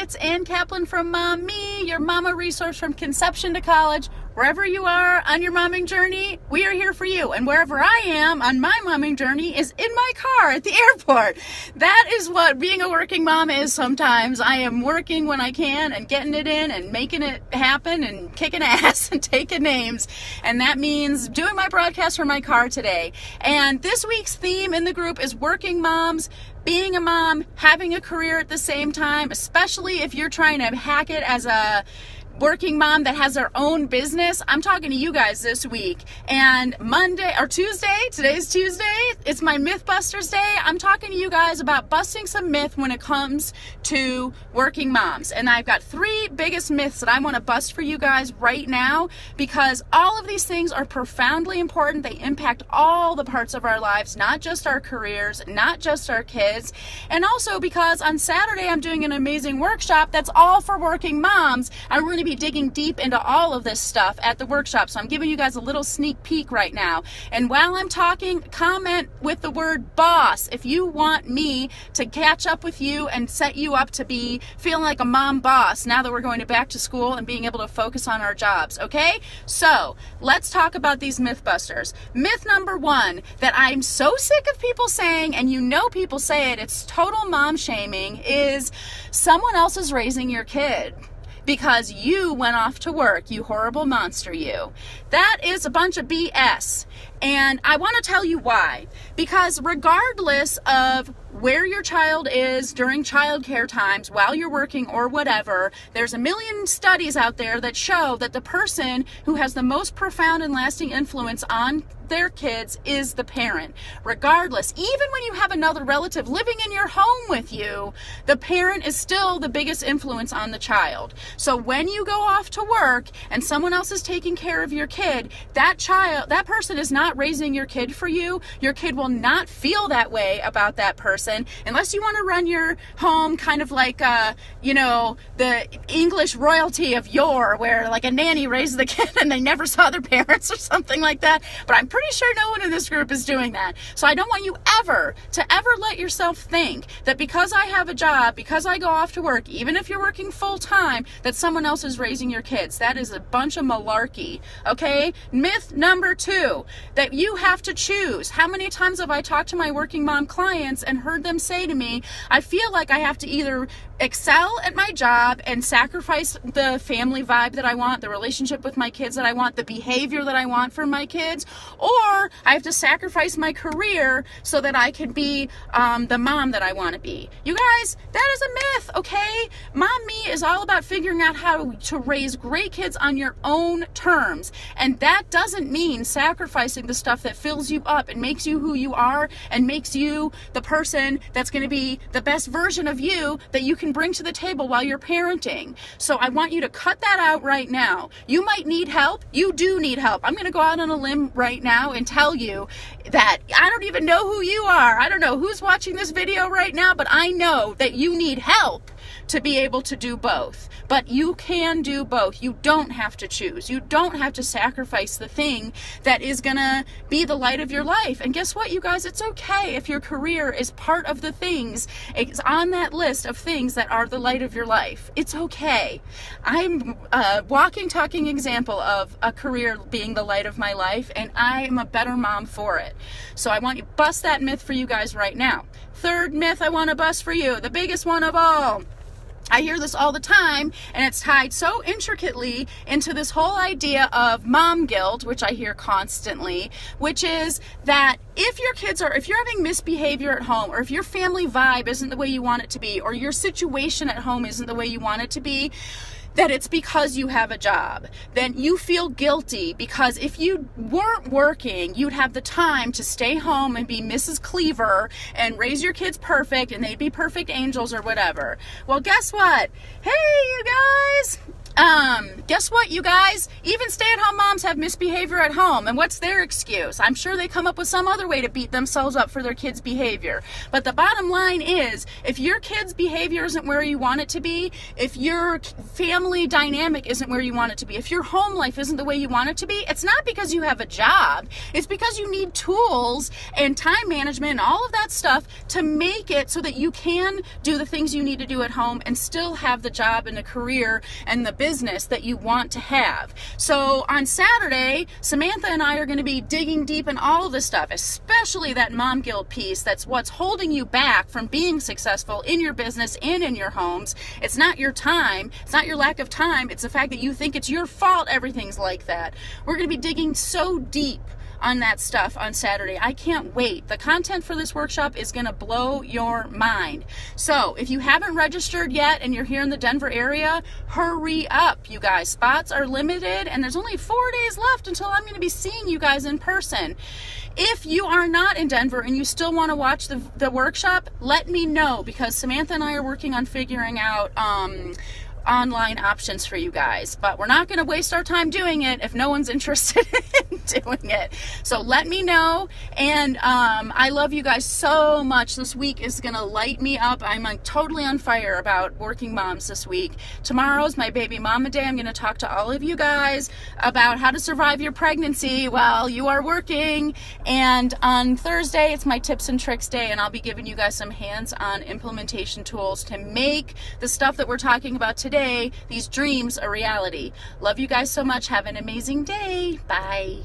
it's Ann Kaplan from Mom Me, your mama resource from conception to college. Wherever you are on your momming journey, we are here for you. And wherever I am on my momming journey is in my car at the airport. That is what being a working mom is sometimes. I am working when I can and getting it in and making it happen and kicking ass and taking names. And that means doing my broadcast from my car today. And this week's theme in the group is working moms, being a mom, having a career at the same time, especially if you're trying to hack it as a working mom that has their own business. I'm talking to you guys this week. And today's Tuesday, it's my Mythbusters Day. I'm talking to you guys about busting some myth when it comes to working moms. And I've got 3 biggest myths that I want to bust for you guys right now, because all of these things are profoundly important. They impact all the parts of our lives, not just our careers, not just our kids. And also because on Saturday, I'm doing an amazing workshop that's all for working moms. I'm going to be digging deep into all of this stuff at the workshop, so I'm giving you guys a little sneak peek right now. And while I'm talking, comment with the word boss if you want me to catch up with you and set you up to be feeling like a mom boss now that we're going to back to school and being able to focus on our jobs. Okay, so let's talk about these Mythbusters. Myth number 1 that I'm so sick of people saying, and you know people say it, it's total mom shaming, is someone else is raising your kid because you went off to work, you horrible monster, you. That is a bunch of BS. And I want to tell you why. Because regardless of where your child is during childcare times, while you're working or whatever, there's a million studies out there that show that the person who has the most profound and lasting influence on their kids is the parent. Regardless, even when you have another relative living in your home with you, the parent is still the biggest influence on the child. So when you go off to work and someone else is taking care of your kid, that person is not raising your kid for you. Your kid will not feel that way about that person unless you want to run your home kind of like, the English royalty of yore, where like a nanny raised the kid and they never saw their parents or something like that. But I'm pretty sure no one in this group is doing that. So I don't want you ever let yourself think that because I have a job, because I go off to work, even if you're working full time, that someone else is raising your kids. That is a bunch of malarkey. Okay? Myth number 2, that you have to choose. How many times have I talked to my working mom clients and heard them say to me, I feel like I have to either excel at my job and sacrifice the family vibe that I want, the relationship with my kids that I want, the behavior that I want from my kids, or I have to sacrifice my career so that I can be the mom that I want to be. You guys, that is a myth, okay? Mom Me is all about figuring out how to raise great kids on your own terms. And that doesn't mean sacrificing the stuff that fills you up and makes you who you are and makes you the person that's going to be the best version of you that you can bring to the table while you're parenting. So I want you to cut that out right now. You might need help. You do need help. I'm going to go out on a limb right now and tell you that I don't even know who you are. I don't know who's watching this video right now, but I know that you need help to be able to do both. But you can do both. You don't have to choose. You don't have to sacrifice the thing that is going to be the light of your life. And guess what, you guys? It's okay if your career is part of the things. It's on that list of things that are the light of your life. It's okay. I'm a walking, talking example of a career being the light of my life, and I am a better mom for it. So I want to bust that myth for you guys right now. 3rd myth I want to bust for you, the biggest one of all. I hear this all the time, and it's tied so intricately into this whole idea of mom guilt, which I hear constantly, which is that if you're having misbehavior at home, or if your family vibe isn't the way you want it to be, or your situation at home isn't the way you want it to be, that it's because you have a job. Then you feel guilty because if you weren't working, you'd have the time to stay home and be Mrs. Cleaver and raise your kids perfect and they'd be perfect angels or whatever. Well, guess what? Hey, you guys! Guess what, you guys? Even stay-at-home moms have misbehavior at home. And what's their excuse? I'm sure they come up with some other way to beat themselves up for their kids' behavior. But the bottom line is, if your kids' behavior isn't where you want it to be, if your family dynamic isn't where you want it to be, if your home life isn't the way you want it to be, it's not because you have a job. It's because you need tools and time management and all of that stuff to make it so that you can do the things you need to do at home and still have the job and the career and the business that you want to have. So on Saturday, Samantha and I are going to be digging deep in all of this stuff, especially that mom guilt piece. That's what's holding you back from being successful in your business and in your homes. It's not your time. It's not your lack of time. It's the fact that you think it's your fault everything's like that. We're going to be digging so deep on that stuff on Saturday. I can't wait. The content for this workshop is going to blow your mind. So if you haven't registered yet and you're here in the Denver area, hurry up, you guys. Spots are limited and there's only 4 days left until I'm going to be seeing you guys in person. If you are not in Denver and you still want to watch the workshop, let me know, because Samantha and I are working on figuring out online options for you guys, but we're not going to waste our time doing it if no one's interested in doing it. So let me know, and I love you guys so much. This week is going to light me up. I'm totally on fire about working moms this week. Tomorrow's my baby mama day. I'm going to talk to all of you guys about how to survive your pregnancy while you are working, and on Thursday it's my tips and tricks day, and I'll be giving you guys some hands-on implementation tools to make the stuff that we're talking about today, these dreams, a reality. Love you guys so much. Have an amazing day. Bye.